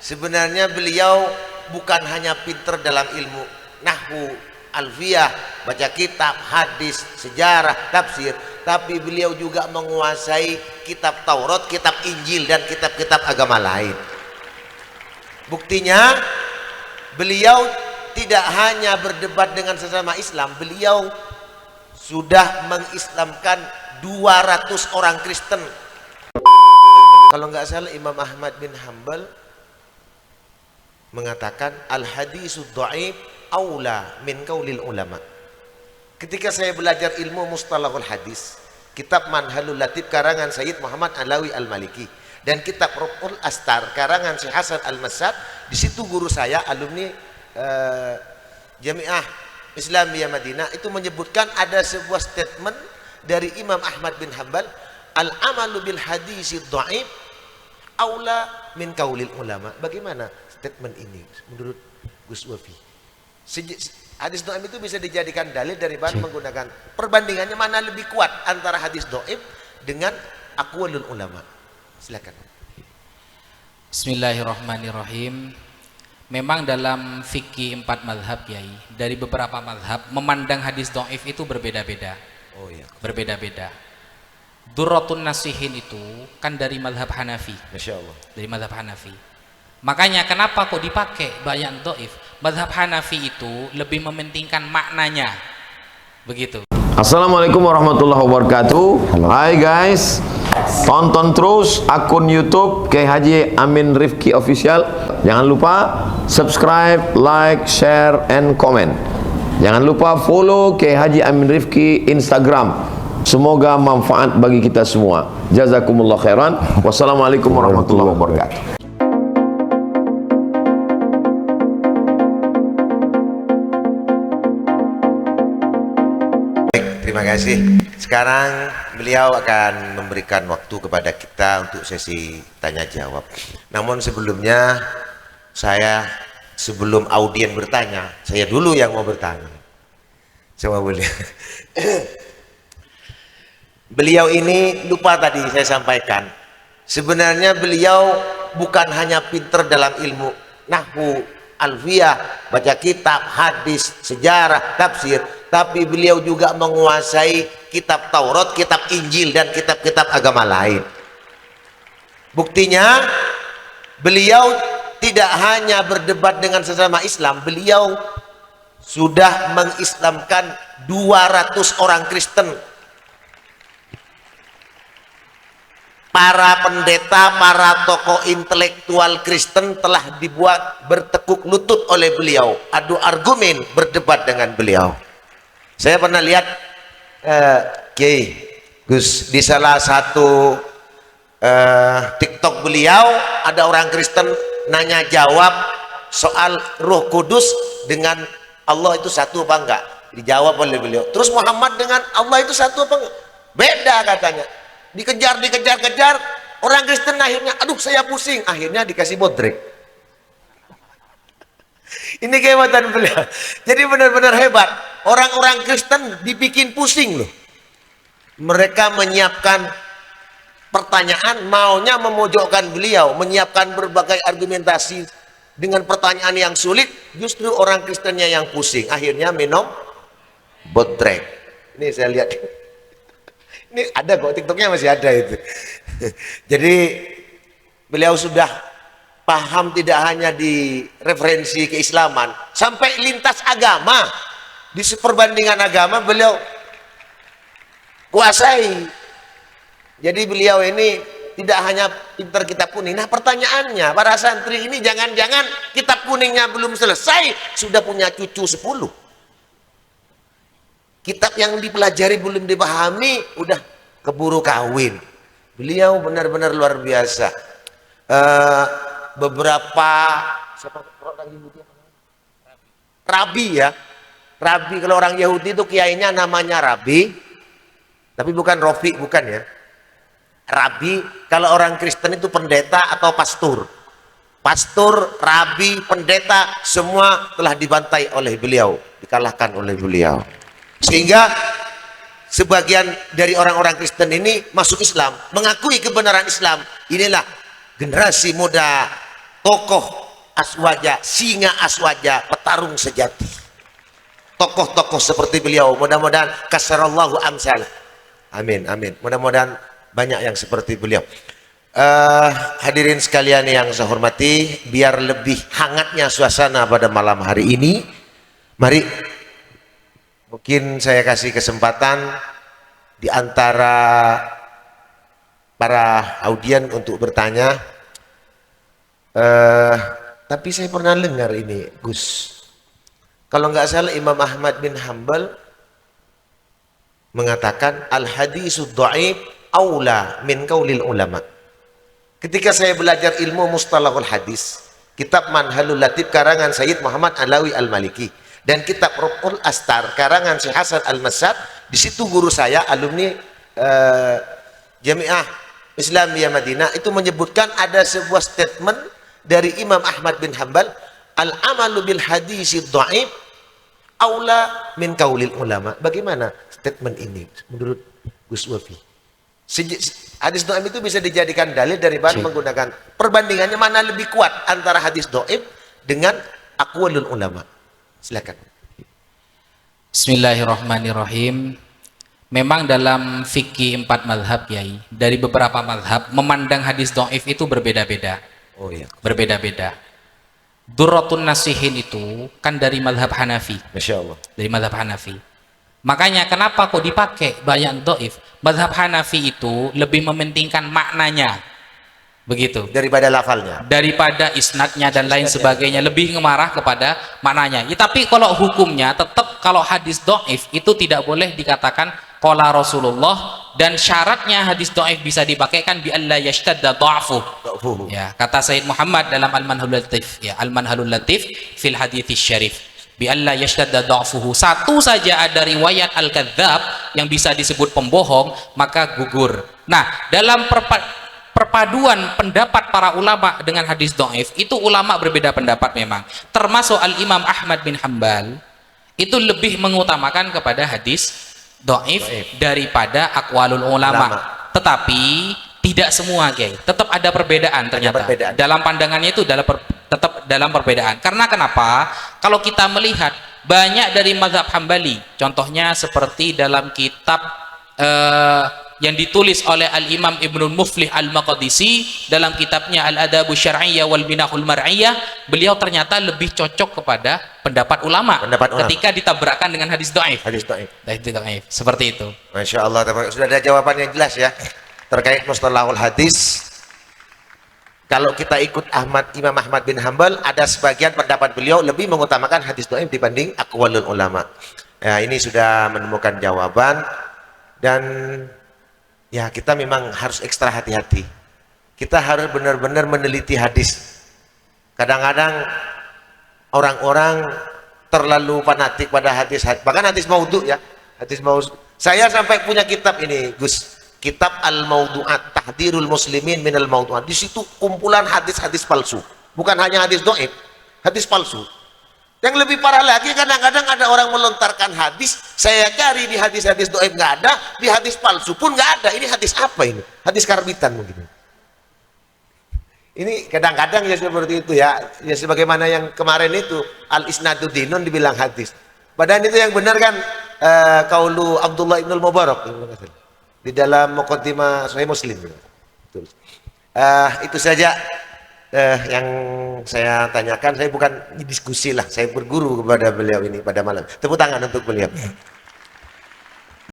Sebenarnya beliau bukan hanya pinter dalam ilmu nahwu, alfiyah, baca kitab, hadis, sejarah, tafsir, tapi beliau juga menguasai kitab Taurat, kitab Injil, dan kitab-kitab agama lain. Buktinya beliau tidak hanya berdebat dengan sesama Islam, beliau sudah mengislamkan 200 orang Kristen. Kalau nggak salah Imam Ahmad bin Hanbal mengatakan al-hadisud dhaif aula min qaulil ulama. Ketika saya belajar ilmu mustalahul hadis, kitab Manhalul Latif karangan Sayyid Muhammad Alawi Al-Maliki dan kitab Ruhul Astar karangan Syekh Hasan Al-Masad, di situ guru saya alumni Jami'ah Islamiyah Madinah itu menyebutkan ada sebuah statement dari Imam Ahmad bin Hanbal, al-amalu bil hadisid dhaif aula min qaulil ulama. Bagaimana statement ini menurut Gus Wafi? Hadis dhaif itu bisa dijadikan dalil dari bahan menggunakan perbandingannya mana lebih kuat antara hadis dhaif dengan aqwalul ulama. Silakan. Bismillahirrahmanirrahim. Memang dalam fikih 4 mazhab Kiai, dari beberapa mazhab memandang hadis dhaif itu berbeda-beda. Oh iya. Berbeda-beda. Durratun Nasihin itu kan dari mazhab Hanafi. Masya Allah. Dari mazhab Hanafi. Makanya kenapa kok dipakai banyak dhaif? Mazhab Hanafi itu lebih mementingkan maknanya. Begitu. Assalamualaikum warahmatullahi wabarakatuh. Hai guys, tonton terus akun YouTube Kiai Haji Amin Rifki Official. Jangan lupa subscribe, like, share, and comment. Jangan lupa follow Kiai Haji Amin Rifki Instagram. Semoga manfaat bagi kita semua. Jazakumullah khairan. Wassalamualaikum warahmatullahi wabarakatuh. Terima kasih. Sekarang beliau akan memberikan waktu kepada kita untuk sesi tanya jawab. Namun sebelumnya sebelum audien bertanya, saya dulu yang mau bertanya. Coba boleh. Beliau ini lupa tadi saya sampaikan. Sebenarnya beliau bukan hanya pinter dalam ilmu nahwu, alfiyah, baca kitab, hadis, sejarah, tafsir, tapi beliau juga menguasai kitab Taurat, kitab Injil, dan kitab-kitab agama lain. Buktinya beliau tidak hanya berdebat dengan sesama Islam, beliau sudah mengislamkan 200 orang Kristen. Para pendeta, para tokoh intelektual Kristen telah dibuat bertekuk lutut oleh beliau, adu argumen, berdebat dengan beliau. Saya pernah lihat Kiai Gus di salah satu TikTok beliau, ada orang Kristen nanya jawab soal Roh Kudus dengan Allah itu satu apa enggak, dijawab oleh beliau. Terus Muhammad dengan Allah itu satu apa enggak? Beda katanya. Dikejar, orang Kristen akhirnya, aduh saya pusing, akhirnya dikasih bodrek. Ini kehebatan beliau. Jadi benar-benar hebat. Orang-orang Kristen dibikin pusing loh. Mereka menyiapkan pertanyaan, maunya memojokkan beliau, menyiapkan berbagai argumentasi dengan pertanyaan yang sulit. Justru orang Kristennya yang pusing, akhirnya minum bodrek. Ini saya lihat. Ini ada kok, TikToknya masih ada itu. Jadi beliau sudah paham tidak hanya di referensi keislaman, sampai lintas agama, di perbandingan agama beliau kuasai. Jadi beliau ini tidak hanya pintar kitab kuning. Nah pertanyaannya, para santri ini jangan-jangan kitab kuningnya belum selesai, sudah punya cucu 10. Kitab yang dipelajari belum dipahami, udah keburu kawin. Beliau benar-benar luar biasa. Beberapa orang Yahudi, Rabi ya, Rabi kalau orang Yahudi itu kiainya namanya Rabi, tapi bukan Rofi, bukan ya. Rabi kalau orang Kristen itu pendeta atau pastor. Pastor, rabi, pendeta semua telah dibantai oleh beliau, dikalahkan oleh beliau. Sehingga sebagian dari orang-orang Kristen ini masuk Islam, mengakui kebenaran Islam. Inilah generasi muda tokoh aswaja, singa aswaja, petarung sejati. Tokoh-tokoh seperti beliau, mudah-mudahan kasarallahu amsal. Amin, amin. Mudah-mudahan banyak yang seperti beliau. Hadirin sekalian yang saya hormati, biar lebih hangatnya suasana pada malam hari ini, mari mungkin saya kasih kesempatan di antara para audien untuk bertanya. Tapi saya pernah dengar ini, Gus. Kalau nggak salah Imam Ahmad bin Hambal mengatakan al-hadisud dhaif aula min qaulil ulama. Ketika saya belajar ilmu mustalahul hadis, kitab Manhalul Latif karangan Sayyid Muhammad Alawi Al-Maliki dan kitab Ruhul Astar karangan Syekh Hasan Al-Masad, di situ guru saya alumni Jamiah Islamiyah Madinah itu menyebutkan ada sebuah statement dari Imam Ahmad bin Hambal, al-amalu bil haditsid dhaif aula min qaulil ulama. Bagaimana statement ini menurut Gus Wafi? Hadis dhaif itu bisa dijadikan dalil dari bahan menggunakan perbandingannya mana lebih kuat antara hadis dhaif dengan aqwalul ulama. Silakan. Bismillahirrahmanirrahim. Memang dalam fikih 4 mazhab Kiai, dari beberapa mazhab memandang hadis dhaif itu berbeda-beda. Oh iya. Berbeda-beda. Durratun Nasihin itu kan dari mazhab Hanafi. Masya Allah. Dari mazhab Hanafi. Makanya kenapa kok dipakai banyak dhaif? Mazhab Hanafi itu lebih mementingkan maknanya. Begitu. Daripada lafalnya. Daripada isnadnya dan lain sebagainya, lebih ngemarah kepada maknanya. Ya, tapi kalau hukumnya tetap kalau hadis dhaif itu tidak boleh dikatakan qala Rasulullah, dan syaratnya hadis dhaif bisa dipakai kan bi alla yashtadda dha'fuh. Ya, kata Sayyid Muhammad dalam Al-Manhalul Latif, ya, Al-Manhalul Latif fil hadits syarif. Bi alla yashtadda dha'fuhu. Satu saja ada riwayat al-kadzdzab yang bisa disebut pembohong, maka gugur. Nah, dalam perpaduan pendapat para ulama dengan hadis dhaif itu ulama berbeda pendapat memang. Termasuk Al-Imam Ahmad bin Hambal itu lebih mengutamakan kepada hadis dhaif daripada aqwalul ulama. Tetapi tidak semua, Kiai. Tetap ada perbedaan ternyata. Dalam pandangannya itu tetap dalam perbedaan. Karena kenapa? Kalau kita melihat banyak dari mazhab Hambali, contohnya seperti dalam kitab yang ditulis oleh Al-Imam Ibnul Muflih Al-Maqdisi dalam kitabnya Al-Adabu Syar'iyyah wal Binahul Mar'iyyah, beliau ternyata lebih cocok kepada pendapat ulama ketika ditabrakkan dengan hadis dhaif. Hadis dhaif. Seperti itu. Masya Allah, sudah ada jawaban yang jelas ya terkait mustalahul hadis. Kalau kita ikut Imam Ahmad bin Hambal, ada sebagian pendapat beliau lebih mengutamakan hadis dhaif dibanding aqwalul ulama. Ya, ini sudah menemukan jawaban. Dan ya, kita memang harus ekstra hati-hati. Kita harus benar-benar meneliti hadis. Kadang-kadang orang-orang terlalu fanatik pada hadis, bahkan hadis maudhu ya. Hadis maudhu. Saya sampai punya kitab ini, Gus. Kitab Al-Maudu'at, Tahdirul Muslimin minal Maudu'at. Di situ kumpulan hadis-hadis palsu. Bukan hanya hadis dhaif, hadis palsu. Yang lebih parah lagi, kadang-kadang ada orang melontarkan hadis, saya cari di hadis-hadis dhaif nggak ada, di hadis palsu pun nggak ada. Ini hadis apa ini? Hadis karbitan mungkin. Ini kadang-kadang ya seperti itu ya. Ya sebagaimana yang kemarin itu al-isnadu dinun dibilang hadis. Padahal itu yang benar kan qaulu Abdullah ibn Mubarak di dalam Muqaddimah Sahih Muslim. Itu saja yang saya tanyakan. Saya bukan diskusi lah, saya berguru kepada beliau ini pada malam. Tepuk tangan untuk beliau.